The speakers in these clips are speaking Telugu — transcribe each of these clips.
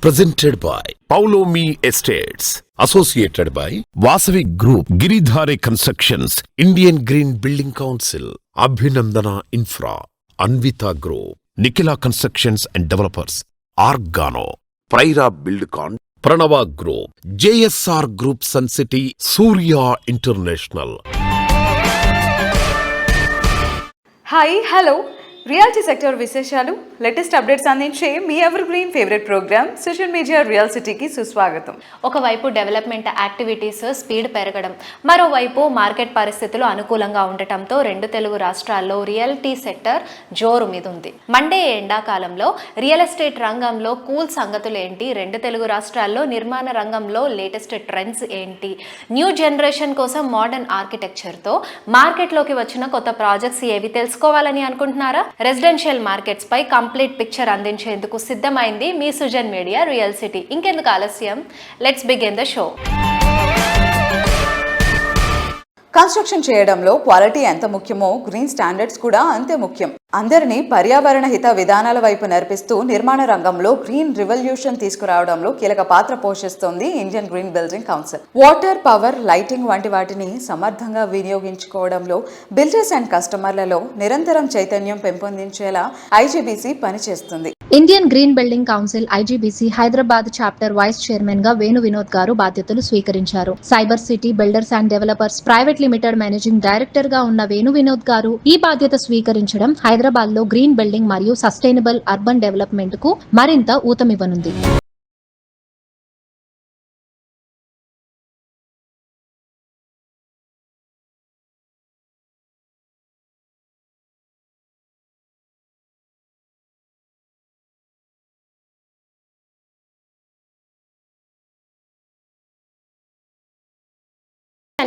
Presented by Paulomi Estates. Associated by Vasavi Group, Giridhare Constructions, Indian Green Building Council, Abhinandana Infra, Anvita Group, Nikhila Constructions and Developers, Argano, Praira Buildcon, Pranava Group, JSR Group Sun City, Surya International. Hi hello reality sector విశేషాలు లేటెస్ట్ అప్డేట్స్ అందించే మీ evergreen favourite programme social media real సిటీకి సుస్వాగతం. ఒకవైపు డెవలప్మెంట్ యాక్టివిటీస్ స్పీడ్ పెరగడం, మరోవైపు మార్కెట్ పరిస్థితులు అనుకూలంగా ఉండటంతో రెండు తెలుగు రాష్ట్రాల్లో రియల్టీ సెక్టర్ జోరు మీద ఉంది. మండే ఎండాకాలంలో రియల్ ఎస్టేట్ రంగంలో కూల్ సంగతులు ఏంటి, రెండు తెలుగు రాష్ట్రాల్లో నిర్మాణ రంగంలో లేటెస్ట్ ట్రెండ్స్ ఏంటి, న్యూ జనరేషన్ కోసం మోడర్న్ ఆర్కిటెక్చర్తో మార్కెట్లోకి వచ్చిన కొత్త ప్రాజెక్ట్స్ ఏవి తెలుసుకోవాలని అనుకుంటున్నారా? రెసిడెన్షియల్ మార్కెట్స్ పై కంప్లీట్ పిక్చర్ అందించేందుకు సిద్ధమైంది మీ సుజన్ మీడియా రియల్ సిటీ. ఇంకెందుకు ఆలస్యం, let's begin the show. Construction చేయడంలో క్వాలిటీ ఎంత ముఖ్యమో గ్రీన్ స్టాండర్డ్స్ కూడా అంతే ముఖ్యం. అందరినీ పర్యావరణ హిత విధానాల వైపు నడిపిస్తూ నిర్మాణ రంగంలో గ్రీన్ రివల్యూషన్ తీసుకురావడంలో కీలక పాత్ర పోషిస్తోంది Indian green building council. Water, power, lighting వంటి వాటిని సమర్థంగా వినియోగించుకోవడంలో బిల్డర్స్ అండ్ కస్టమర్లలో నిరంతరం చైతన్యం పెంపొందించేలా ఐజీబీసీ పనిచేస్తుంది. Indian green building council IGBC Hyderabad chapter vice chairman గా వేణు వినోద్ గారు బాధ్యతలు స్వీకరించారు. Cyber city builders and developers private limited managing director గా ఉన్న వేణు వినోద్ గారు ఈ బాధ్యత స్వీకరించడం హైదరాబాద్ లో గ్రీన్ బిల్డింగ్ మరియు సస్టైనబుల్ అర్బన్ డెవలప్మెంట్ కు మరింత ఊతమివ్వనుంది.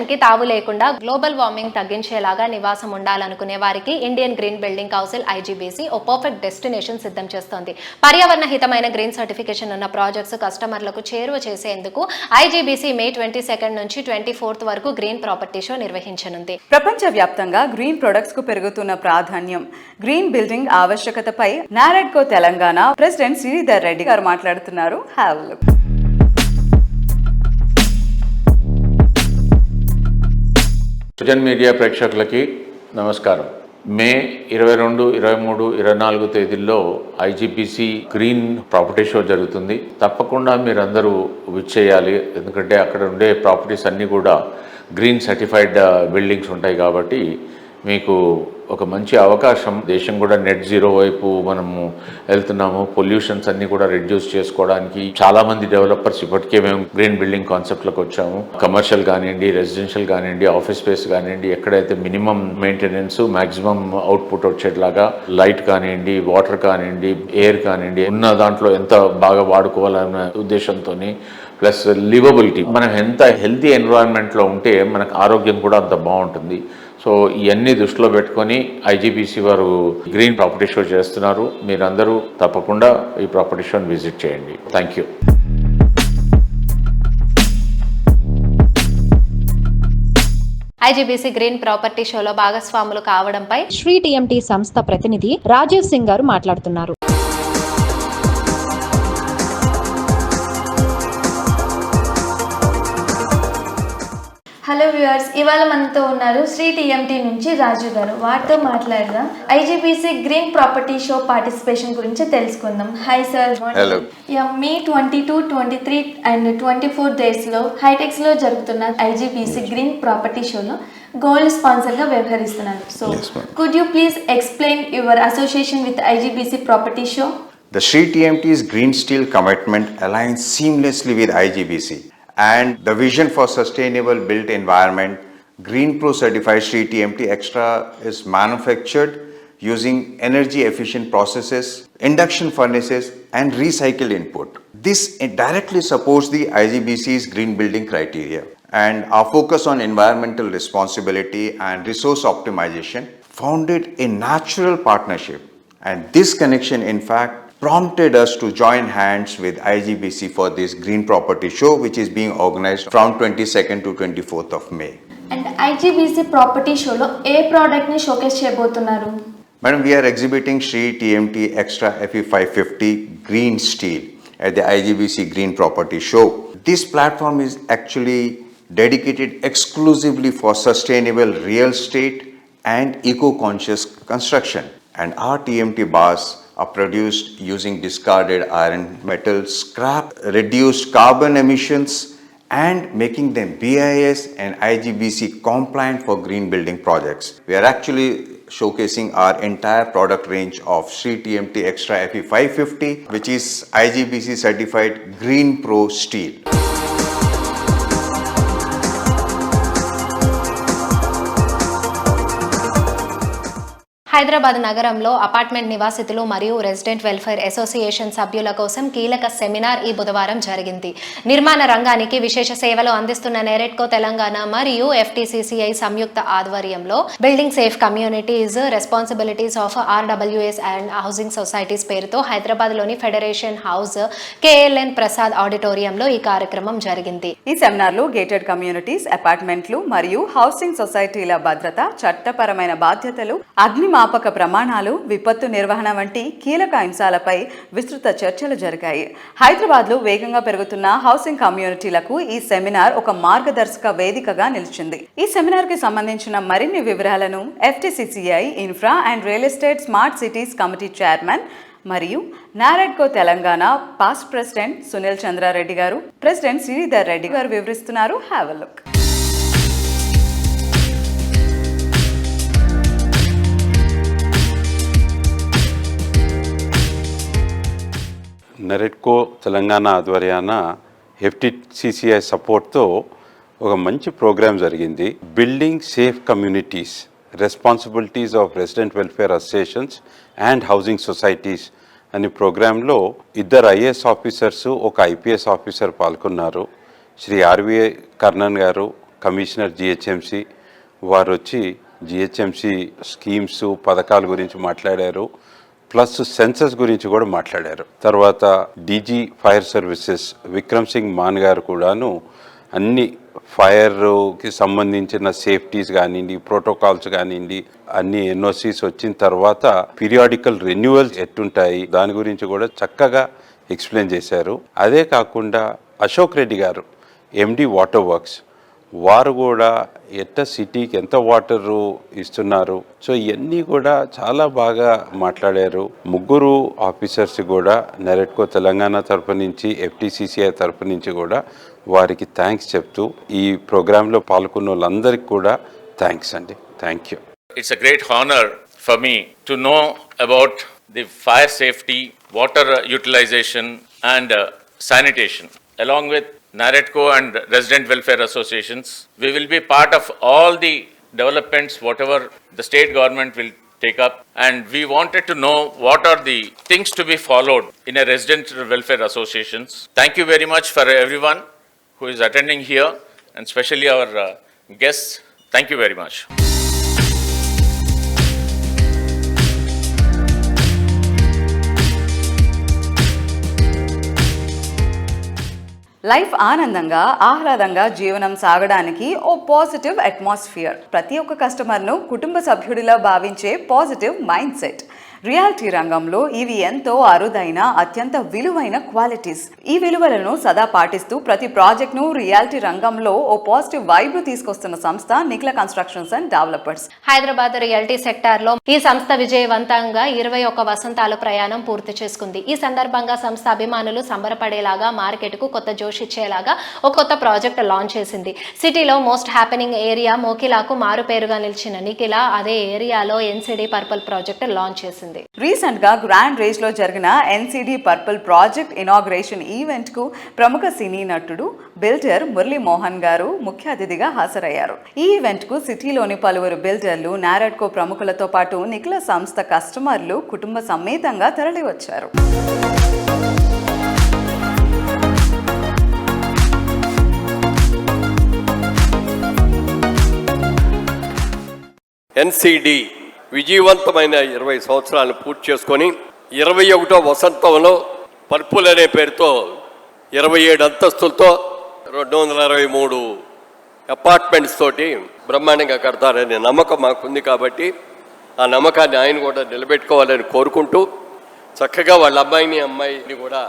కి తావు లేకుండా గ్లోబల్ వార్మింగ్ తగ్గించేలాగా నివాసం ఉండాలనుకునే వారికి Indian green building council IGBC ఓ పర్ఫెక్ట్ డెస్టినేషన్ సిద్ధం చేస్తోంది. పర్యావరణ హితమైన గ్రీన్ సర్టిఫికేషన్ ఉన్న ప్రాజెక్ట్స్ కస్టమర్లకు చేరువ చేసేందుకు ఐజీబీసీ మే 22 నుంచి 24 వరకు గ్రీన్ ప్రాపర్టీ షో నిర్వహించనుంది. ప్రపంచవ్యాప్తంగా గ్రీన్ ప్రొడక్ట్స్ కు పెరుగుతున్న ప్రాధాన్యం, గ్రీన్ బిల్డింగ్ ఆవశ్యకతపై నారెడ్కో తెలంగాణ ప్రెసిడెంట్ శ్రీధర్ రెడ్డి గారు మాట్లాడుతున్నారు. Have a look. Sujan media ప్రేక్షకులకి నమస్కారం. మే 22, 23, 24 తేదీల్లో ఐజీబీసీ గ్రీన్ ప్రాపర్టీ షో జరుగుతుంది. తప్పకుండా మీరందరూ విచ్చేయాలి. ఎందుకంటే అక్కడ ఉండే ప్రాపర్టీస్ అన్నీ కూడా గ్రీన్ సర్టిఫైడ్ బిల్డింగ్స్ ఉంటాయి కాబట్టి మీకు ఒక మంచి అవకాశం. దేశం కూడా నెట్ జీరో వైపు మనము వెళ్తున్నాము. పొల్యూషన్స్ అన్ని కూడా రెడ్యూస్ చేసుకోవడానికి చాలామంది డెవలపర్స్ ఇప్పటికే మేము గ్రీన్ బిల్డింగ్ కాన్సెప్ట్లోకి వచ్చాము. కమర్షియల్ కానివ్వండి, రెసిడెన్షియల్ కానివ్వండి, ఆఫీస్ స్పేస్ కానివ్వండి, ఎక్కడైతే మినిమం మెయింటెనెన్స్, మ్యాక్సిమం అవుట్పుట్ వచ్చేట్లాగా లైట్ కానివ్వండి, వాటర్ కానివ్వండి, ఎయిర్ కానివ్వండి, ఉన్న దాంట్లో ఎంత బాగా వాడుకోవాలనే ఉద్దేశంతో ప్లస్ లివబిలిటీ, మనం ఎంత హెల్తీ ఎన్విరాన్మెంట్లో ఉంటే మనకు ఆరోగ్యం కూడా అంత బాగుంటుంది. సో ఇవన్నీ దృష్టిలో పెట్టుకొని ఐజీబీసీ వారు గ్రీన్ ప్రాపర్టీ షో చేస్తున్నారు. మీరందరూ తప్పకుండా ఈ ప్రాపర్టీ షోని విజిట్ చేయండి. Thank you. IGBC green property షోలో భాగస్వాములు కావడంపై శ్రీ టీఎంటీ సంస్థ ప్రతినిధి రాజీవ్ సింగ్ గారు మాట్లాడుతున్నారు. హలో వ్యూవర్స్, ఇవాళ మనతో ఉన్నారు శ్రీ టీఎంటీ నుంచి రాజు గారు. వారితో మాట్లాడదాం. IGBC green property show participation గురించి తెలుసుకుందాం. Hi sir. Hello. May 22, 23 and 24 డేస్లో హైటెక్స్లో జరుగుతున్న ఐజీబీసీ గ్రీన్ ప్రాపర్టీ షోలో గోల్డ్ స్పాన్సర్గా వ్యవహరిస్తున్నారు. So could you please explain your association with IGBC property show? The Sri TMT's green steel commitment aligns seamlessly with IGBC and the vision for sustainable built environment. Green Pro certified Sri TMT Extra is manufactured using energy efficient processes, induction furnaces and recycled input. This directly supports the IGBC's green building criteria, and our focus on environmental responsibility and resource optimization founded a natural partnership, and this connection in fact prompted us to join hands with IGBC for this green property show, which is being organized from 22nd to 24th of May. And IGBC property show lo A product ni showcase చేయబోతున్నారు? Madam, we are exhibiting Sri TMT Extra FE550 green steel. at the IGBC Green Property Show. This platform is actually dedicated exclusively for sustainable real estate and eco-conscious construction. And our TMT bars are produced using discarded iron metal scrap, reduced carbon emissions, and making them BIS and IGBC compliant for green building projects. We are actually showcasing our entire product range of Sri TMT Extra FE 550, which is IGBC certified Green Pro steel. Hyderabad నగరంలో అపార్ట్మెంట్ నివాసితులు మరియు రెసిడెంట్ వెల్ఫేర్ అసోసియేషన్ సభ్యుల కోసం కీలక సెమినార్ ఈ బుధవారం జరిగింది. నిర్మాణ రంగానికి విశేష సేవలు అందిస్తున్న నెరెట్కో తెలంగాణ మరియు FTCCI సంయుక్త ఆధ్వర్యంలో building safe communities responsibilities of RWS and housing societies పేరుతో హైదరాబాద్లోని ఫెడరేషన్ హౌస్ KLN ప్రసాద్ ఆడిటోరియంలో ఈ కార్యక్రమం జరిగింది. ఈ సెమినార్లో గేటెడ్ కమ్యూనిటీస్, అపార్ట్మెంట్లు మరియు హౌసింగ్ సొసైటీల భద్రత, చట్టపరమైన బాధ్యతలు, అగ్నిమాపక ప్రమాణాలు, విపత్తు నిర్వహణ వంటి కీలక అంశాలపై విస్తృత చర్చలు జరిగాయి. హైదరాబాద్లో వేగంగా పెరుగుతున్న హౌసింగ్ కమ్యూనిటీలకు ఈ సెమినార్ ఒక మార్గదర్శక వేదికగా నిలిచింది. ఈ సెమినార్కి సంబంధించిన మరిన్ని వివరాలను FTCCI infra and real estate smart cities committee chairman మరియు NAREDCO Telangana past president Sunil Chandra Reddy garu, president Sridhar Reddy garu వివరిస్తున్నారు. Have a look. NAREDCO Telangana ఆధ్వర్యాన FTCCI సపోర్ట్తో ఒక మంచి ప్రోగ్రాం జరిగింది. Building safe communities responsibilities of resident welfare associations and housing societies అనే ప్రోగ్రాంలో 2 IAS ఆఫీసర్స్, ఒక IPS ఆఫీసర్ పాల్గొన్నారు. శ్రీ RV కర్ణన్ గారు, కమిషనర్ GHMC, వారు వచ్చి GHMC స్కీమ్స్, పథకాల గురించి మాట్లాడారు. ప్లస్ సెన్సస్ గురించి కూడా మాట్లాడారు. తర్వాత DG fire services Vikram Singh Mann గారు కూడాను అన్ని ఫైర్కి సంబంధించిన సేఫ్టీస్ కానివ్వండి, ప్రోటోకాల్స్ కానివ్వండి, అన్ని NOCs వచ్చిన తర్వాత పీరియాడికల్ రెన్యువల్స్ ఎట్టుంటాయి దాని గురించి కూడా చక్కగా ఎక్స్ప్లెయిన్ చేశారు. అదే కాకుండా అశోక్ రెడ్డి గారు MD వాటర్ వర్క్స్, వారు కూడా సిటీకి ఎంత వాటర్ ఇస్తున్నారు, సో ఇవన్నీ కూడా చాలా బాగా మాట్లాడారు. 3 ఆఫీసర్స్ కూడా నెరెట్కో తెలంగాణ తరపు నుంచి, FTCCI తరపు నుంచి కూడా వారికి థ్యాంక్స్ చెప్తూ ఈ ప్రోగ్రాంలో పాల్గొన్న వాళ్ళందరికీ కూడా థ్యాంక్స్ అండి. Thank you. It's a great honor for me to know about the fire safety, water utilization and sanitation. Along with Naredco and resident welfare associations, we will be part of all the developments whatever the state government will take up, and we wanted to know what are the things to be followed in a resident welfare associations. Thank you very much for everyone who is attending here, and especially our guests. Thank you very much. Life ఆనందంగా, ఆహ్లాదంగా జీవనం సాగడానికి ఓ పాజిటివ్ అట్మాస్ఫియర్. ప్రతి ఒక్క కస్టమర్ను కుటుంబ సభ్యుడిలా భావించే పాజిటివ్ మైండ్ సెట్. రియాలిటీ రంగంలో ఇవి ఎంతో అరుదైన, అత్యంత విలువైన క్వాలిటీస్. ఈ విలువలను సదా పాటిస్తూ ప్రతి ప్రాజెక్ట్ను రియాలిటీ రంగంలో ఓ పాజిటివ్ వైబ్ను తీసుకొస్తున్న సంస్థ Nikhila constructions and developers. Hyderabad reality సెక్టార్లో ఈ సంస్థ విజయవంతంగా 21 వసంతాల ప్రయాణం పూర్తి చేసుకుంది. ఈ సందర్భంగా సంస్థ అభిమానులు సంబరపడేలాగా, మార్కెట్కు కొత్త జోష్ ఇచ్చేలాగా ఒక కొత్త ప్రాజెక్ట్ లాంచ్ చేసింది. సిటీలో మోస్ట్ హ్యాపెనింగ్ ఏరియా మోకిలాకు మారుపేరుగా నిలిచిన నిఖిల అదే ఏరియాలో NCD పర్పుల్ ప్రాజెక్ట్ లాంచ్ చేసింది. రీసెంట్ గా గ్రాండ్ రేజ్ లో జరిగిన NCD purple project inauguration event కు ప్రముఖ సినీ నటుడు, బిల్డర్ మురళీ మోహన్ గారు ముఖ్య అతిథిగా హాజరయ్యారు. ఈ ఈవెంట్ కు సిటీలోని పలువురు బిల్డర్లు, నారెడ్కో ప్రముఖులతో పాటు నిఖిల సంస్థ కస్టమర్లు కుటుంబ సమేతంగా తరలివచ్చారు. NCD విజయవంతమైన 20 సంవత్సరాలను పూర్తి చేసుకొని 21వ వసంతంలో పర్పుల్ అనే పేరుతో 27 అంతస్తులతో 263 అపార్ట్మెంట్స్ తోటి బ్రహ్మాండంగా కడతారనే నమ్మకం మాకుంది. కాబట్టి ఆ నమ్మకాన్ని ఆయన కూడా నిలబెట్టుకోవాలని కోరుకుంటూ చక్కగా వాళ్ళ అమ్మాయిని కూడా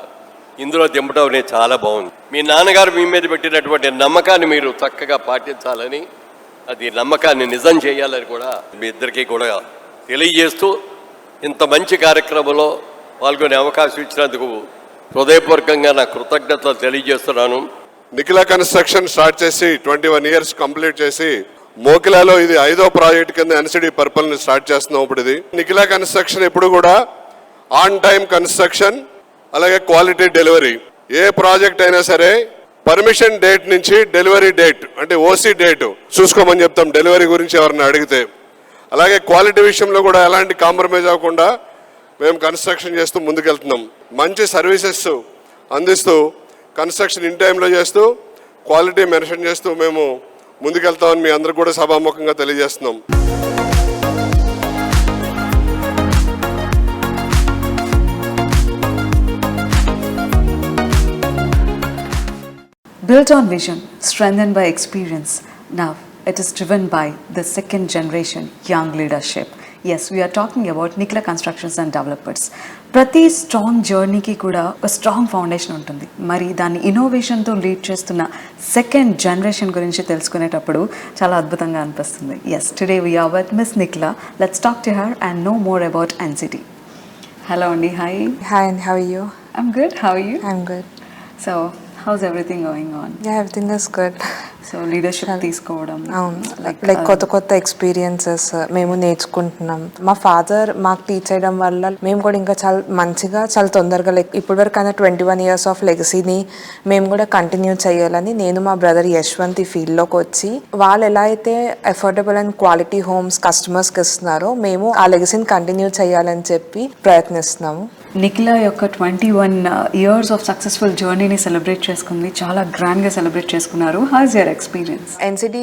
ఇందులో దింపడం అనేది చాలా బాగుంది. మీ నాన్నగారు మీ మీద పెట్టినటువంటి నమ్మకాన్ని మీరు చక్కగా పాటించాలని, అది నమ్మకాన్ని నిజం చేయాలని కూడా మీ ఇద్దరికీ కూడా తెలియజేస్తూ ఇంత మంచి కార్యక్రమంలో పాల్గొనే అవకాశం ఇచ్చినందుకు హృదయపూర్వకంగా నా కృతజ్ఞతలు తెలియజేస్తున్నాను. నిఖిల కన్స్ట్రక్షన్ స్టార్ట్ చేసి 21 years కంప్లీట్ చేసి మోకిలాలో ఇది 5వ ప్రాజెక్ట్ కింద ఎన్సిడి పర్పల్ని స్టార్ట్ చేస్తున్నాం. ఇప్పుడు ఇది నిఖిల కన్స్ట్రక్షన్ ఎప్పుడు కూడా ఆన్ టైం కన్స్ట్రక్షన్, అలాగే క్వాలిటీ డెలివరీ. ఏ ప్రాజెక్ట్ అయినా సరే పర్మిషన్ డేట్ నుంచి డెలివరీ డేట్ అంటే ఓసీ డేట్ చూసుకోమని చెప్తాం డెలివరీ గురించి ఎవరిని అడిగితే. అలాగే క్వాలిటీ విషయంలో కూడా ఎలాంటి కాంప్రమైజ్ అవ్వకుండా మేము కన్స్ట్రక్షన్ చేస్తూ ముందుకెళ్తున్నాం. మంచి సర్వీసెస్ అందిస్తూ కన్స్ట్రక్షన్ ఇన్ టైంలో చేస్తూ క్వాలిటీ మెన్షన్ చేస్తూ మేము ముందుకెళ్తామని మీ అందరూ కూడా సభాముఖంగా తెలియజేస్తున్నాం. Built on vision, strengthened by experience, now it is driven by the second generation young leadership. Yes, we are talking about Nikhila Constructions and Developers. ప్రతి స్ట్రాంగ్ జర్నీకి కూడా ఒక స్ట్రాంగ్ ఫౌండేషన్ ఉంటుంది. మరి దాన్ని ఇన్నోవేషన్తో లీడ్ చేస్తున్న సెకండ్ జనరేషన్ గురించి తెలుసుకునేటప్పుడు చాలా అద్భుతంగా అనిపిస్తుంది. Yes, today we're with miss Nikhila. Let's talk to her and know more about NCT. Hello అండి. Hi. Hi, and how are you? I'm good. How are you? I'm good. So how's everything going on? Yeah, everything is good. So leadership తీసుకోవడం, అవును, లైక్ కొత్త ఎక్స్పీరియన్సెస్ మేము నేర్చుకుంటున్నాం. మా ఫాదర్ మాకు టీచ్ చేయడం వల్ల మేము కూడా ఇంకా చాలా మంచిగా, చాలా తొందరగా, లైక్ ఇప్పటివరకు అయినా 21 years ఆఫ్ లెగసీని మేము కూడా కంటిన్యూ చేయాలని నేను మా బ్రదర్ యశ్వంత్ ఈ ఫీల్డ్లోకి వచ్చి వాళ్ళు ఎలా అయితే అఫోర్డబుల్ అండ్ క్వాలిటీ హోమ్స్ కస్టమర్స్కి ఇస్తున్నారో మేము ఆ లెగసీని కంటిన్యూ చేయాలని చెప్పి ప్రయత్నిస్తున్నాము. నిఖిల యొక్క 21 years ఆఫ్ సక్సెస్ఫుల్ జర్నీని సెలబ్రేట్ చేసుకుంది. చాలా గ్రాండ్గా సెలబ్రేట్ చేసుకున్నారు. How is your experience? NCD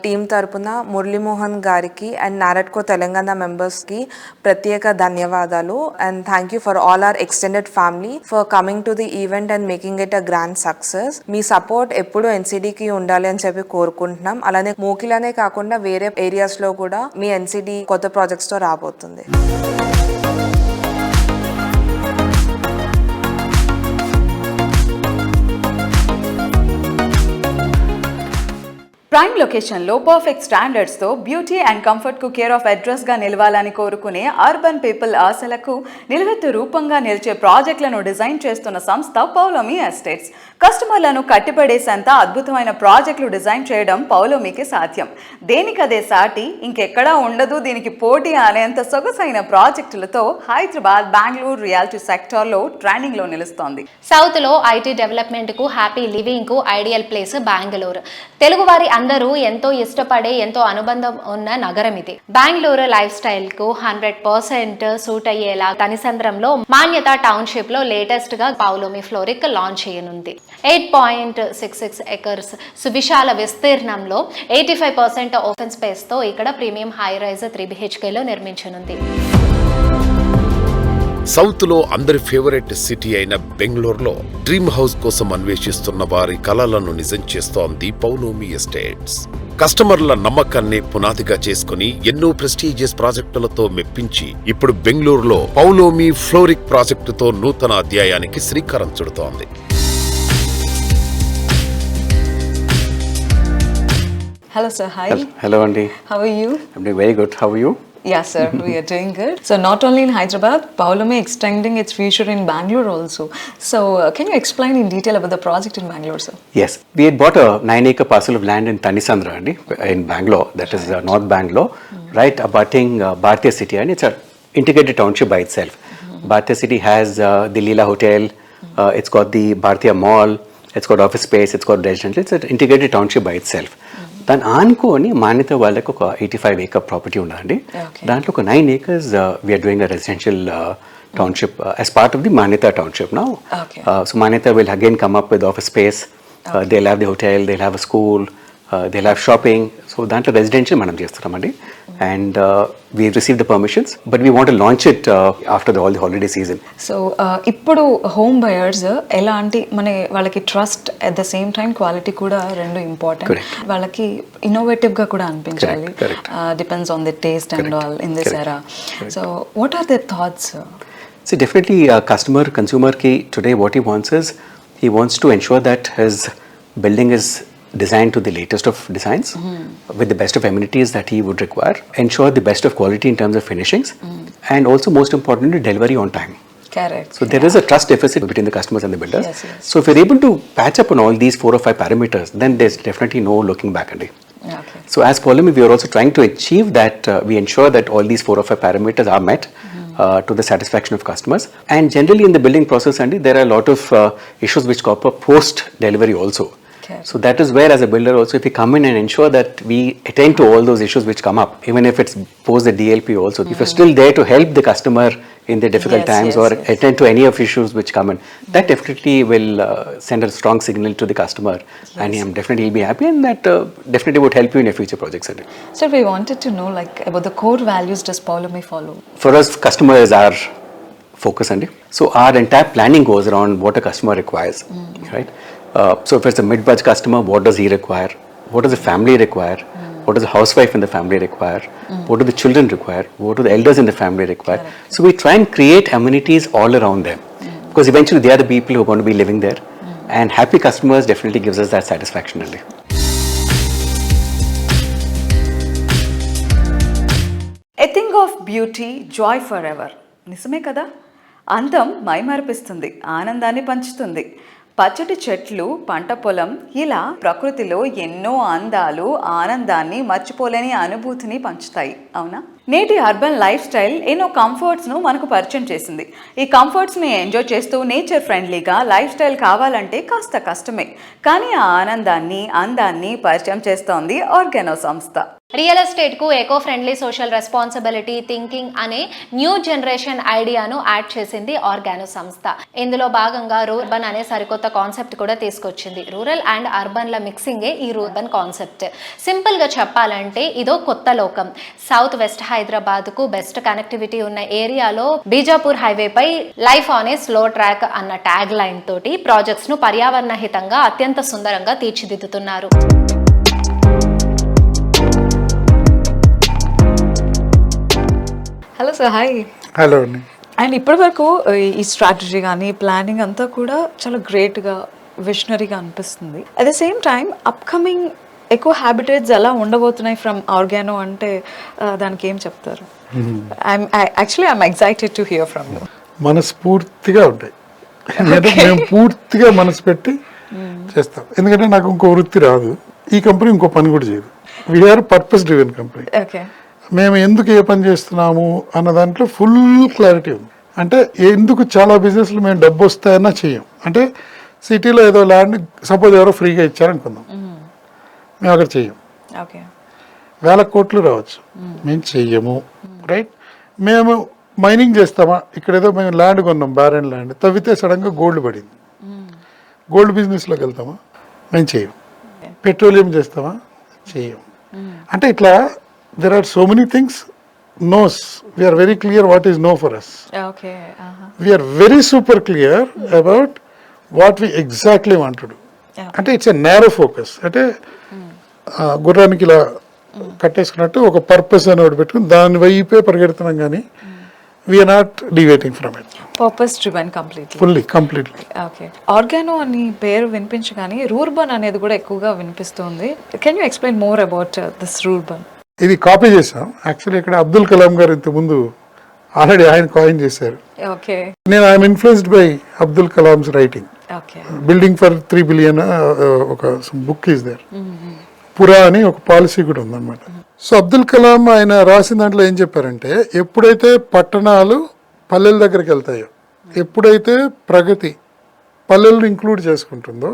team తరపున మురళీమోహన్ గారికి అండ్ నారట్కో తెలంగాణ మెంబర్స్కి ప్రత్యేక ధన్యవాదాలు. And thank you for all our extended family for coming to the event and making it a grand success. Me support ఎప్పుడు ఎన్సిడికి ఉండాలి అని చెప్పి కోరుకుంటున్నాం. అలానే మోకిలానే కాకుండా వేరే ఏరియాస్లో కూడా మీ ఎన్సిడి కొత్త ప్రాజెక్ట్స్తో రాబోతుంది. ప్రైమ్ లొకేషన్లో పర్ఫెక్ట్ స్టాండర్డ్స్తో బ్యూటీ అండ్ కంఫర్ట్కు కేర్ ఆఫ్ అడ్రస్గా నిలవాలని కోరుకునే అర్బన్ పీపుల్ ఆశలకు నిలువెత్తు రూపంగా నిలిచే ప్రాజెక్టులను డిజైన్ చేస్తున్న సంస్థ పౌలోమి ఎస్టేట్స్. కస్టమర్లను కట్టిపడేసేంత అద్భుతమైన ప్రాజెక్టులు డిజైన్ చేయడం పౌలోమికి సాధ్యం. దేనికదే సాటి ఇంకెక్కడా ఉండదు, దీనికి పోటీ అనేంత సొగసైన ప్రాజెక్టులతో హైదరాబాద్, బెంగళూరు రియాలిటీ సెక్టార్లో ట్రెండింగ్లో నిలుస్తోంది. సౌత్లో ఐటీ డెవలప్మెంట్కు, హ్యాపీ లివింగ్కు ఐడియల్ ప్లేస్ బెంగళూరు. తెలుగువారి అందరూ ఎంతో ఇష్టపడే, ఎంతో అనుబంధం ఉన్న నగరం ఇది. బెంగళూరు లైఫ్ స్టైల్ కు 100% సూట్ అయ్యేలా తనిసంద్రంలో మాన్యత టౌన్షిప్ లో లేటెస్ట్ గా పౌలోమి ఫ్లోరిక్ లాంచ్ చేయనుంది. 8.66 acres సువిశాల విస్తీర్ణంలో 85% ఓపెన్ స్పేస్ తో ఇక్కడ ప్రీమియం హై రైజ్ 3 BHK లో నిర్మించనుంది. సౌత్ లో అందరి ఫేవరెట్ సిటీ అయిన బెంగళూరులో డ్రీమ్ హౌస్ కోసం అన్వేషిస్తున్న వారి కలలను నిజం చేస్తోంది పౌలోమి ఎస్టేట్స్. కస్టమర్ల నమ్మకాన్ని పునాదిగా చేసుకుని ఎన్నో ప్రెస్టీజియస్ ప్రాజెక్టులతో మెప్పించి ఇప్పుడు బెంగళూరులో పౌలోమి ఫ్లోరిక్ ప్రాజెక్టుతో నూతన అధ్యాయానికి శ్రీకారం చుడుతోంది. Hello sir, hi. Hello Andy. How are you? I'm doing very good. How are you? Yes sir, we are doing good. So not only in Hyderabad, Pavlomi extending its future in Bangalore also. So can you explain in detail about the project in Bangalore, sir? Yes, we had bought a 9-acre parcel of land in Tanisandra Andy, in Bangalore, that is North Bangalore, right abutting Bhartiya City, and it's an integrated township by itself. Bhartiya City has the Leela Hotel, it's got the Bhartiya Mall, it's got office space, it's got residential, it's an integrated township by itself. దాని ఆనుకొని మాన్యత వాళ్ళకి ఒక 85-acre ప్రాపర్టీ ఉన్నదండి. దాంట్లో ఒక 9 acres we're doing a residential township as part of the Manyata township now. So Manyata will again come up with office space, they have the hotel, they have a school, they have shopping. So దాంట్లో రెసిడెన్షియల్ మనం చేస్తున్నామండి. And we received the permissions, but we want to launch it after all the holiday season. So ఇప్పుడు హోమ్ బయర్స్ ఎలాంటి వాళ్ళకి trust at the same time quality కూడా రెండు ఇంపార్టెంట్. వాళ్ళకి ఇన్నోవేటివ్ గా కూడా అనిపించాలి. Depends on the taste and all in this era. So what are the thoughts? See, definitely, consumer key today, what he wants is he wants to ensure that his building is designed to the latest of designs with the best of amenities that he would require, ensure the best of quality in terms of finishings, and also most importantly, delivery on time. Correct. So there is a trust deficit between the customers and the builders. Yes, yes. So if you're able to patch up on all these 4 or 5 parameters, then there's definitely no looking back. Andy. Okay. So as Polymi, we are also trying to achieve that we ensure that all these 4 or 5 parameters are met to the satisfaction of customers. And generally in the building process, Andy, there are a lot of issues which crop up post-delivery also. Okay. So that is where, as a builder also, if we come in and ensure that we attend to all those issues which come up, even if it's post the DLP also, if you're still there to help the customer in the difficult Yes, times yes, or yes. attend to any of issues which come in, that definitely will send a strong signal to the customer, and he definitely will be happy, and that definitely would help you in your future projects. Andy. Sir, we wanted to know like about the core values does Polymi follow? For us, customer is our focus, Andy. So our entire planning goes around what a customer requires, right? So if it's a mid-budget customer, what does he require? What does the family require? What does the housewife in the family require? What do the children require? What do the elders in the family require? So we try and create amenities all around them, because eventually they are the people who are going to be living there, and happy customers definitely gives us that satisfaction, Andy. A thing of beauty, joy forever. నిజమే కదా? అందం మైమరిపిస్తుంది, ఆనందాన్ని పంచుతుంది. పచ్చటి చెట్లు, పంట పొలం, ఇలా ప్రకృతిలో ఎన్నో అందాలు, ఆనందాన్ని, మర్చిపోలేని అనుభూతిని పంచుతాయి. అవునా? నేటి అర్బన్ లైఫ్ స్టైల్ ఎన్నో కంఫర్ట్స్ను మనకు పరిచయం చేసింది. ఈ కంఫర్ట్స్ని ఎంజాయ్ చేస్తూ నేచర్ ఫ్రెండ్లీగా లైఫ్ స్టైల్ కావాలంటే కాస్త కష్టమే. కానీ ఆ ఆనందాన్ని, అందాన్ని పరిచయం చేస్తోంది ఆర్గానో సంస్థ. రియల్ ఎస్టేట్కు eco friendly social responsibility thinking అనే న్యూ జనరేషన్ ఐడియాను యాడ్ చేసింది ఆర్గానో సంస్థ. ఇందులో భాగంగా రూర్బన్ అనే సరికొత్త కాన్సెప్ట్ కూడా తీసుకొచ్చింది. రూరల్ అండ్ అర్బన్ల మిక్సింగే ఈ రూర్బన్ కాన్సెప్ట్. సింపుల్గా చెప్పాలంటే ఇదో కొత్త లోకం. సౌత్ వెస్ట్ హైదరాబాద్కు బెస్ట్ కనెక్టివిటీ ఉన్న ఏరియాలో బీజాపూర్ హైవేపై life on a slow track అన్న ట్యాగ్ లైన్ తోటి ప్రాజెక్ట్స్ను పర్యావరణ హితంగా అత్యంత సుందరంగా తీర్చిదిద్దుతున్నారు. Hello sir, hi. హలో అండి. అండ్ ఇప్పటి వరకు ఈ స్ట్రాటజీ కానీ ప్లానింగ్ అంతా కూడా చాలా గ్రేట్గా విషనరీగా అనిపిస్తుంది. At the same time upcoming ఎక్కువ హ్యాబిటేట్స్ ఎలా ఉండబోతున్నాయి ఫ్రమ్ ఆర్గానో అంటే దానికి ఏం చెప్తారు? I'm excited to hear from you. మనస్ఫూర్తిగా ఉంటాయి. మేము పూర్తిగా మనసు పెట్టి చేస్తాం. ఎందుకంటే నాకు ఇంకో వృత్తి రాదు, ఈ కంపెనీ ఇంకో పని కూడా చేయదు. We're purpose driven company. Okay. మేము ఎందుకు ఏ పని చేస్తున్నాము అన్న దాంట్లో ఫుల్ క్లారిటీ ఉంది. అంటే ఎందుకు చాలా బిజినెస్లు మేము డబ్బు వస్తాయన్నా చెయ్యం. అంటే సిటీలో ఏదో ల్యాండ్ సపోజ్ ఎవరో ఫ్రీగా ఇచ్చారనుకుందాం, మేము అక్కడ చెయ్యం. ఓకే. 1,000 కోట్లు రావచ్చు, మేము చెయ్యము. రైట్? మేము మైనింగ్ చేస్తామా? ఇక్కడ ఏదో మేము ల్యాండ్ కొన్నాం, బ్యారెన్ ల్యాండ్, తవ్వితే సడన్గా గోల్డ్ పడింది, గోల్డ్ బిజినెస్లోకి వెళ్తామా? మేము చెయ్యం. పెట్రోలియం చేస్తామా? చెయ్యం. అంటే ఇట్లా there are so many things, no's. We are very clear what is no for us. Okay. We are very super clear about what we exactly want to do. అంటే ఇట్స్ ఎ నేరో ఫోకస్. అంటే గుర్రానికి ఇలా కట్టేసుకున్నట్టు ఒక పర్పస్ అని ఒకటి పెట్టుకుని దాని వైపే పరిగెడుతున్నాం, కానీ we're not deviating from it. Purpose driven completely. Okay. Organo అని పేరు వినిపించగానే రూర్బన్ అనేది కూడా ఎక్కువగా వినిపిస్తుంది. Can you explain more about this rurban? ఇది కాపీ చేసాం. యాక్చువల్లీ ఇక్కడ అబ్దుల్ కలాం గారు ఇంతకుముందు ఆల్రెడీ ఆయన కాయిన్ చేశారు. ఓకే. నేను I'm influenced by Abdul Kalam's writing. Okay. Building for 3 billion ఒక బుక్ ఈస్ దేర్. పురా అని ఒక పాలసీ కూడా ఉందన్నమాట. సో అబ్దుల్ కలాం ఆయన రాసిన దాంట్లో ఏం చెప్పారంటే, ఎప్పుడైతే పట్టణాలు పల్లెల దగ్గరికి వెళ్తాయో, ఎప్పుడైతే ప్రగతి పల్లెలను ఇంక్లూడ్ చేసుకుంటుందో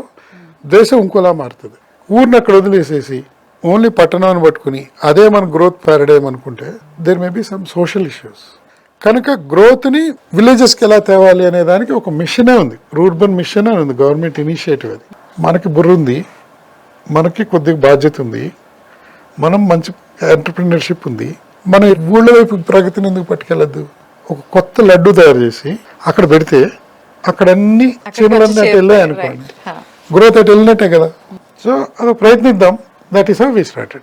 దేశం ఇంకోలా మారుతుంది. ఊరిని అక్కడ వదిలేసేసి ఓన్లీ పట్టణాన్ని పట్టుకుని అదే మన గ్రోత్ పారాడైమ్ అనుకుంటే there may be some social issues. కనుక గ్రోత్ని విలేజెస్కి ఎలా తేవాలి అనే దానికి ఒక మిషనే ఉంది, రూర్బన్ మిషన్ అని ఉంది, గవర్నమెంట్ ఇనిషియేటివ్. అది మనకి బుర్ర ఉంది, మనకి కొద్దిగా బాధ్యత ఉంది, మనం మంచి ఎంటర్ప్రినర్షిప్ ఉంది. మన ఊళ్ళ వైపు ప్రగతిని ఎందుకు పట్టుకెళ్ళద్దు? ఒక కొత్త లడ్డు తయారు చేసి అక్కడ పెడితే అక్కడ అన్ని చీమలన్నీ అటు వెళ్ళాయి అనుకోండి, గ్రోత్ అటు వెళ్ళినట్టే కదా. సో అది ప్రయత్నిద్దాం. That is how we started.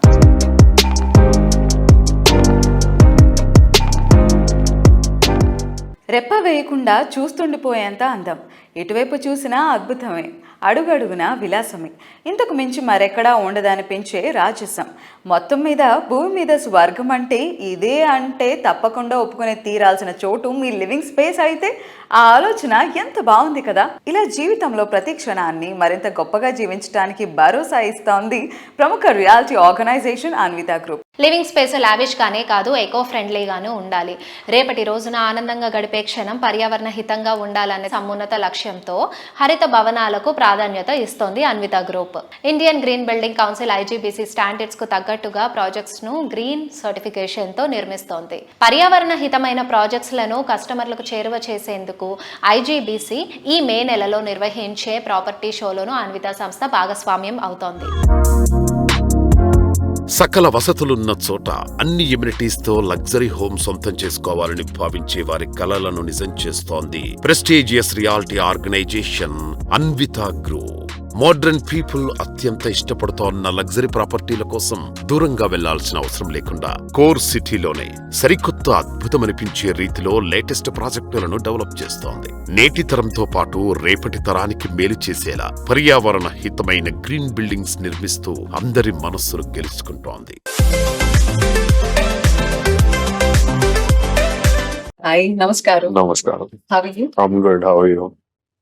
రెప్ప వేయకుండా చూస్తుండిపోయేంత అందం, ఇటువైపు చూసినా అద్భుతమే, అడుగడుగునా విలాసమే, ఇంతకు మించి మరెక్కడా ఉండదనిపించే రాజసం. మొత్తం మీద భూమి మీద స్వర్గం అంటే ఇదే అంటే తప్పకుండా ఒప్పుకునే తీరాల్సిన చోటు మీ లివింగ్ స్పేస్ అయితే ఆ ఆలోచన ఎంత బాగుంది కదా. ఇలా జీవితంలో ప్రతి క్షణాన్ని మరింత గొప్పగా జీవించడానికి భరోసా ఇస్తోంది ప్రముఖ reality organisation Anvita group. Living space lavish గానే కాదు, ఎకో ఫ్రెండ్లీగాను ఉండాలి. రేపటి రోజున ఆనందంగా గడిపే క్షణం పర్యావరణ హితంగా ఉండాలనే సమున్నత లక్ష్యంతో హరిత భవనాలకు ప్రాధాన్యత ఇస్తోంది Anvita group. Indian green building council IGBC standards కు తగ్గట్టుగా ప్రాజెక్ట్స్ ను గ్రీన్ సర్టిఫికేషన్ తో నిర్మిస్తోంది. పర్యావరణ హితమైన ప్రాజెక్ట్స్ లను కస్టమర్లకు చేరువ చేసేందుకు IGBC ఈ మే నెలలో నిర్వహించే ప్రాపర్టీ షోలోను అన్విత సంస్థ భాగస్వామ్యం అవుతోంది. సకల వసతులున్న చోట అన్ని ఎమ్యూనిటీస్ తో లగ్జరీ హోమ్ సొంతం చేసుకోవాలని భావించే వారి కలలను నిజం చేస్తోంది prestigious reality organisation Anvita group. Modern people అత్యంత ఇష్టపడుతోన్న లగ్జరీ ప్రాపర్టీల కోసం దూరంగా వెళ్లాల్సిన అవసరం లేకుండా కోర్ సిటీలోనే సరికొత్త అద్భుతమనిపించే రీతిలో లేటెస్ట్ ప్రాజెక్టులను డెవలప్ చేస్తోంది. నేటి తరంతో పాటు రేపటి తరానికి మేలు చేసేలా పర్యావరణ హితమైన గ్రీన్ బిల్డింగ్స్ నిర్మిస్తూ అందరి మనస్సును గెలుచుకుంటోంది. హాయ్, నమస్కారం. Namaskaram. How are you? I'm good. How are you?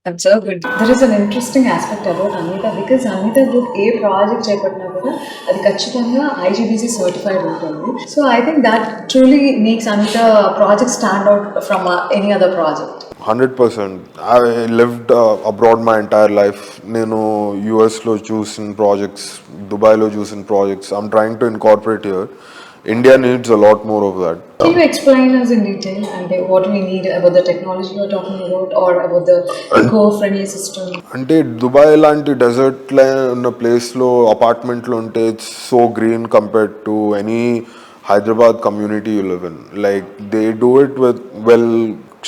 I'm so good. There is an interesting aspect about Anvita because Anvita Group ఏ ప్రాజెక్ట్ చేపట్టినా కూడా అది ఖచ్చితంగా IGBC సర్టిఫైడ్ ఉంటుంది. So I think that truly makes Anvita project stand out from any other project. 100%. I lived abroad my entire life. నేను US లో చూసిన ప్రాజెక్ట్స్, దుబాయ్లో చూసిన projects I'm trying to incorporate here. India needs a lot more of that. Can you explain us in detail and what we need about the technology you're talking about or about the eco-friendly system? అంటే దుబాయ్ లాంటి డెజర్ట్ ఉన్న ప్లేస్లో అపార్ట్మెంట్లో ఉంటే it's so green compared to any Hyderabad community you live in. Like they do it with well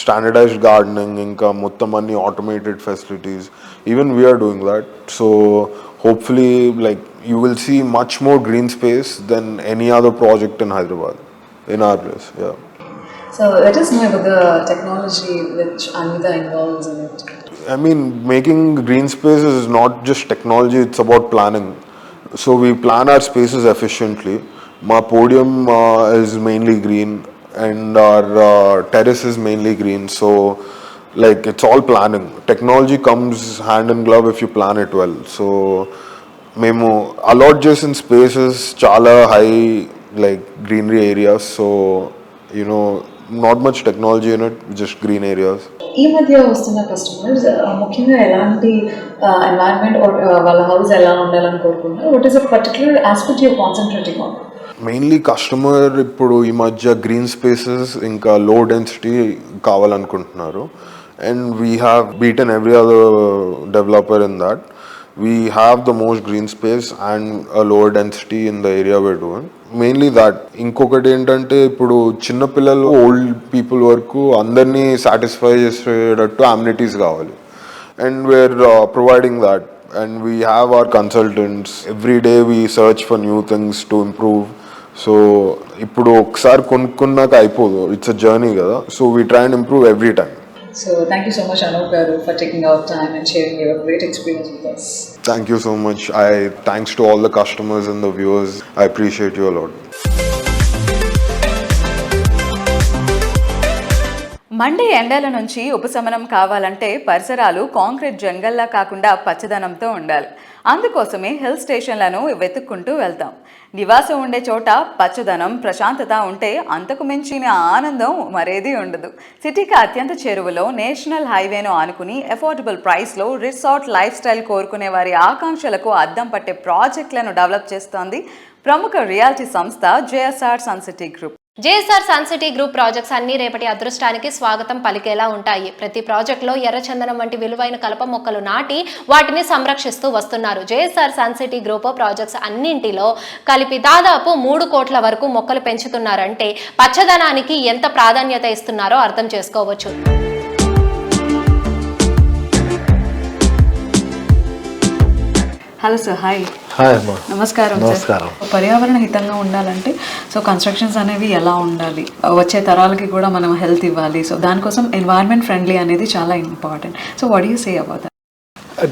standardised gardening, ఇంకా మొత్తం అన్ని automated facilities. Even we're doing that. So hopefully like you will see much more green space than any other project in Hyderabad in our place. Yeah. So let us know about the technology which Anvita involves in it. I mean, making green spaces is not just technology, it's about planning. So we plan our spaces efficiently. My podium is mainly green and our terrace is mainly green. So like it's all planning. Technology comes hand in glove if you plan it well. So మేము అలాట్ చేసిన స్పేసెస్ చాలా high like greenery areas. So you know not much technology in it, just green areas. ఈ మధ్య వస్తున్న కస్టమర్స్ ముఖ్యంగా ఎలాంటి ఎన్వైరన్మెంట్ వాళ్ళ హౌస్ ఎలా ఉండాలని కోరుకుంటున్నారు? What is a particular aspect you concentrating on? Mainly customer ఇప్పుడు ఈ మధ్య గ్రీన్ స్పేసెస్ ఇంకా లో డెన్సిటీ కావాలనుకుంటున్నారు. And we have beaten every other developer in that. We have the most green space and a lower density in the area we're doing. Mainly that. ఇంకొకటి ఏంటంటే ఇప్పుడు చిన్నపిల్లలు ఓల్డ్ పీపుల్ వరకు అందరినీ సాటిస్ఫై చేసేటట్టు అమ్యూనిటీస్ కావాలి. And we're providing that. And we have our consultants. Every day we search for new things to improve. So ఇప్పుడు ఒకసారి కొనుక్కున్నాక అయిపోదు, ఇట్స్ అ జర్నీ కదా. So we try and improve every time. So thank you so much Anup garu for taking out time and sharing your great experience with us. Thank you so much. Thanks to all the customers and the viewers. I appreciate you a lot. Monday ఎండల నుంచి ఉపశమనం కావాలంటే పరిసరాలు కాంక్రీట్ జంగల్లా కాకుండా పచ్చదనంతో ఉండాలి. అందుకోసమే హిల్ స్టేషన్లను వెతుక్కుంటూ వెళ్తాం. నివాసం ఉండే చోట పచ్చదనం, ప్రశాంతత ఉంటే అంతకు మించిన ఆనందం మరేదీ ఉండదు. సిటీకి అత్యంత చేరువలో నేషనల్ హైవేను ఆనుకుని అఫోర్డబుల్ ప్రైస్లో రిసార్ట్ లైఫ్ స్టైల్ కోరుకునే వారి ఆకాంక్షలకు అద్దం పట్టే ప్రాజెక్టులను డెవలప్ చేస్తోంది ప్రముఖ రియాలిటీ సంస్థ JSR Sun City Group. JSR Sun City Group projects అన్ని రేపటి అదృష్టానికి స్వాగతం పలికేలా ఉంటాయి. ప్రతి ప్రాజెక్టులో ఎర్రచందనం వంటి విలువైన కలప మొక్కలు నాటి వాటిని సంరక్షిస్తూ వస్తున్నారు. JSR Sun City Group projects అన్నింటిలో కలిపి దాదాపు 3 కోట్ల వరకు మొక్కలు పెంచుతున్నారంటే పచ్చదనానికి ఎంత ప్రాధాన్యత ఇస్తున్నారో అర్థం చేసుకోవచ్చు. Hello sir, hi. హాయ్ అమ్మా. నమస్కారం నమస్కారం. సార్. పర్యావరణ హితంగా ఉండాలంటే సో కన్స్ట్రక్షన్స్ అనేవి ఎలా ఉండాలి, వచ్చే తరాలకి కూడా మనం హెల్త్ ఇవ్వాలి, సో దానికోసం ఎన్వైరన్మెంట్ ఫ్రెండ్లీ అనేది చాలా important. So what you say about that?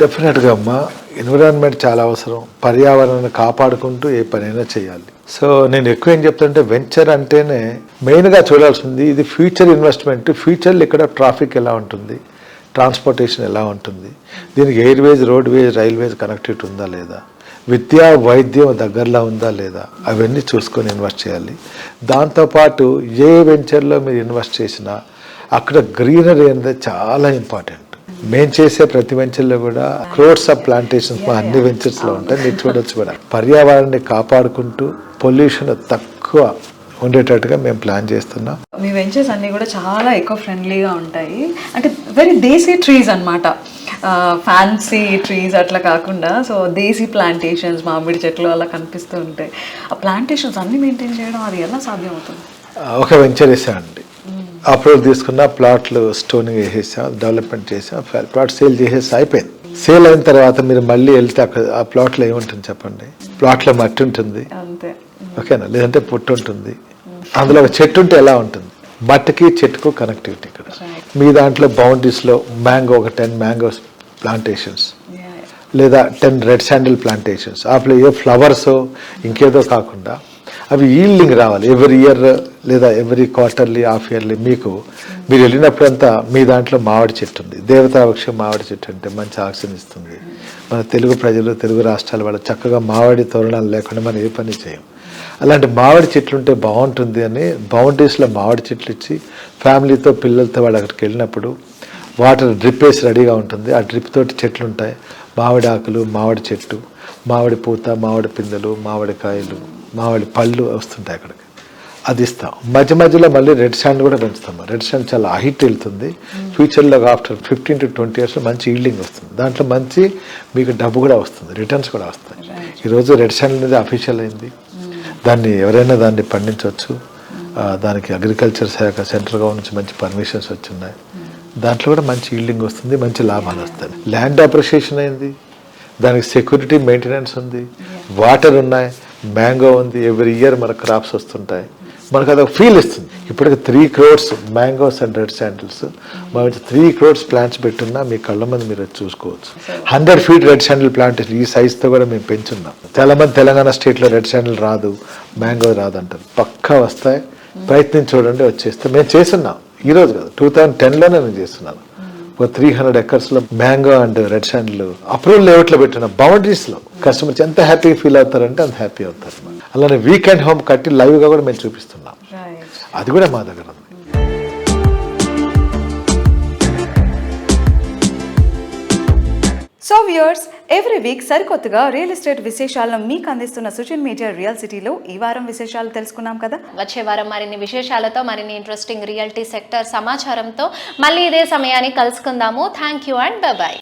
డెఫినెట్గా అమ్మా, ఎన్విరాన్మెంట్ చాలా అవసరం. పర్యావరణాన్ని కాపాడుకుంటూ ఏ పనైనా చేయాలి. సో నేను ఎక్కువ ఏం చెప్తుంటే వెంచర్ అంటేనే మెయిన్గా చూడాల్సింది ఇది ఫ్యూచర్ ఇన్వెస్ట్మెంట్. ఫ్యూచర్లో ఇక్కడ ట్రాఫిక్ ఎలా ఉంటుంది, ట్రాన్స్పోర్టేషన్ ఎలా ఉంటుంది, దీనికి ఎయిర్వేజ్, రోడ్వేజ్, రైల్వేజ్ కనెక్టివిటీ ఉందా లేదా, విద్యా వైద్యం దగ్గరలో ఉందా లేదా, అవన్నీ చూసుకొని ఇన్వెస్ట్ చేయాలి. దాంతోపాటు ఏ వెంచర్లో మీరు ఇన్వెస్ట్ చేసినా అక్కడ గ్రీనరీ అనేది చాలా ఇంపార్టెంట్. మేము చేసే ప్రతి వెంచర్లో కూడా క్రోడ్స్ ఆఫ్ ప్లాంటేషన్స్ మా అన్ని వెంచర్స్లో ఉంటాయి, మీరు చూడొచ్చు కూడా. పర్యావరణాన్ని కాపాడుకుంటూ పొల్యూషన్ తక్కువ ఉండేటట్టుగా మేము ప్లాన్ చేస్తున్నాం. మీ వెంచర్స్ అన్నీ కూడా చాలా ఎకో ఫ్రెండ్లీగా ఉంటాయి, అంటే వెరీ దేశీ ట్రీస్ అన్నమాట, ఫ్యాన్సీ ట్రీస్ అట్లా కాకుండా. సో దేశీ ప్లాంటేషన్స్, మామిడి చెట్లు అలా కనిపిస్తూ ఉంటాయి. ఆ ప్లాంటేషన్స్ అన్ని మెయింటైన్ చేయడం అది ఎలా సాధ్యం అవుతుంది? ఒక వెంచర్ వేసామండి, అప్రూవల్ తీసుకున్న ప్లాట్లు స్టోనింగ్ వేసేసాం, డెవలప్మెంట్ చేసాం, ప్లాట్ సేల్ చేసేసి అయిపోయింది. సేల్ అయిన తర్వాత మీరు మళ్ళీ వెళ్తే అక్కడ ఆ ప్లాట్లో ఏముంటుంది చెప్పండి? ప్లాట్లో మట్టి ఉంటుంది, అంతే, ఓకేనా, లేదంటే పుట్టు ఉంటుంది, అందులో ఒక చెట్టు ఉంటే ఎలా ఉంటుంది? మట్టికి చెట్టుకు కనెక్టివిటీ ఇక్కడ. మీ దాంట్లో బౌండరీస్లో మ్యాంగో, ఒక 10 మ్యాంగోస్ ప్లాంటేషన్స్ లేదా 10 రెడ్ శాండిల్ ప్లాంటేషన్స్, ఆపలో ఏ ఫ్లవర్స్ ఇంకేదో కాకుండా అవి ఈల్డింగ్ రావాలి ఎవ్రీ ఇయర్ లేదా ఎవ్రీ క్వార్టర్లీ, హాఫ్ ఇయర్లీ. మీకు మీరు వెళ్ళినప్పుడంతా మీ దాంట్లో మామిడి చెట్టు ఉంది, దేవతావృక్షం మామిడి చెట్టు అంటే మంచి ఆక్సిజన్ ఇస్తుంది. మన తెలుగు ప్రజలు, తెలుగు రాష్ట్రాల వాళ్ళు చక్కగా మామిడి తోరణాలు లేకుండా మనం ఏ పని చేయం. అలాంటి మామిడి చెట్లు ఉంటే బాగుంటుంది అని బౌండరీస్లో మామిడి చెట్లు ఇచ్చి ఫ్యామిలీతో, పిల్లలతో వాళ్ళు అక్కడికి వెళ్ళినప్పుడు వాటర్ డ్రిప్ వేసి రెడీగా ఉంటుంది. ఆ డ్రిప్ తోటి చెట్లు ఉంటాయి, మామిడి ఆకులు, మామిడి చెట్టు, మామిడి పూత, మామిడి పిందెలు, మామిడి కాయలు, మామిడి పళ్ళు వస్తుంటాయి అక్కడికి. అది ఇస్తాం. మధ్య మధ్యలో మళ్ళీ రెడ్ శాండ్ కూడా పెంచుతాం. రెడ్ శాండ్ చాలా హైట్ వెళ్తుంది. ఫ్యూచర్లో ఆఫ్టర్ 15 to 20 years మంచి ఈల్డింగ్ వస్తుంది. దాంట్లో మంచి మీకు డబ్బు కూడా వస్తుంది, రిటర్న్స్ కూడా వస్తాయి. ఈరోజు రెడ్ శాండ్ అనేది అఫీషియల్ అయింది, దాన్ని ఎవరైనా దాన్ని పండించవచ్చు. దానికి అగ్రికల్చర్ శాఖ, సెంట్రల్ గవర్నమెంట్ నుంచి మంచి పర్మిషన్స్ వచ్చున్నాయి. దాంట్లో కూడా మంచి ఈల్డింగ్ వస్తుంది, మంచి లాభాలు వస్తాయి. ల్యాండ్ అప్రిషియేషన్ అయింది, దానికి సెక్యూరిటీ మెయింటెనెన్స్ ఉంది, వాటర్ ఉన్నాయి, మ్యాంగో ఉంది, ఎవ్రీ ఇయర్ మనకు క్రాప్స్ వస్తుంటాయి. మనకు అదొక ఫీల్ ఇస్తుంది. ఇప్పటికి 3 crores mangoes and red sandals, మనం 3 crores ప్లాంట్స్ పెట్టున్నా మీ కళ్ళ మంది మీరు చూసుకోవచ్చు. 100 feet రెడ్ శాండిల్ ప్లాంట్ ఈ సైజ్తో కూడా మేము పెంచున్నాం. చాలా మంది తెలంగాణ స్టేట్లో రెడ్ శాండిల్ రాదు, మ్యాంగో రాదు అంటారు. పక్కా వస్తాయి, ప్రయత్నించి చూడండి, వచ్చేస్తే. మేము చేస్తున్నాం, ఈరోజు కాదు, 2010లోనే నేను చేస్తున్నాను. ఒక 300 acres mango and red sandal approval లేఅవుట్లో పెట్టిన బౌండరీస్లో కస్టమర్స్ ఎంత హ్యాపీగా ఫీల్ అవుతారంటే అంత హ్యాపీ అవుతారు. అలానే వీకెండ్ హోమ్ కట్టి లైవ్గా కూడా మేము చూపిస్తున్నాం, అది కూడా మా దగ్గర ఉంది. సో వ్యూయర్స్, ఎవ్రీ వీక్ సరికొత్తగా రియల్ ఎస్టేట్ విశేషాలను మీకు అందిస్తున్న సుచిన్ మీడియా రియల్ సిటీలో ఈ వారం విశేషాలు తెలుసుకున్నాం కదా. వచ్చే వారం మరిన్ని విశేషాలతో, మరిన్ని ఇంట్రెస్టింగ్ రియల్టీ సెక్టర్ సమాచారంతో మళ్ళీ ఇదే సమయాన్ని కలుసుకుందాము. Thank you and by.